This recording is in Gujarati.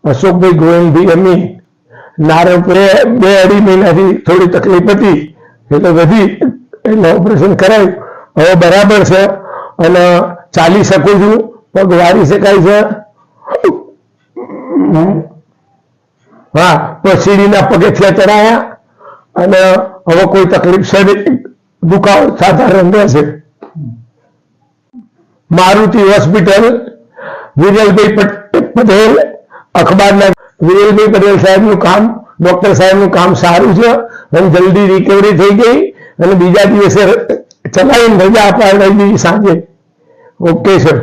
અશોકભાઈ ગોવિંદભાઈ એમની નારણપુરે 2-2.5 મહિનાથી થોડી તકલીફ હતી એટલે વધી એટલે ઓપરેશન કરાયું. હવે બરાબર છે અને ચાલી શકું છું, પગ વારી શકાય છે. હા, તો સીડીના પગથિયા ચડાયા અને હવે કોઈ તકલીફ છે, દુખાવો સાધારણ રહેશે. મારુતિ હોસ્પિટલ, વિરલભાઈ પટેલ અખબારના વિરલભાઈ પટેલ સાહેબનું કામ, ડોક્ટર સાહેબનું કામ સારું છે અને જલ્દી રિકવરી થઈ ગઈ અને બીજા દિવસે ચલાવીને રજા અપાવી સાંજે. Okay sir.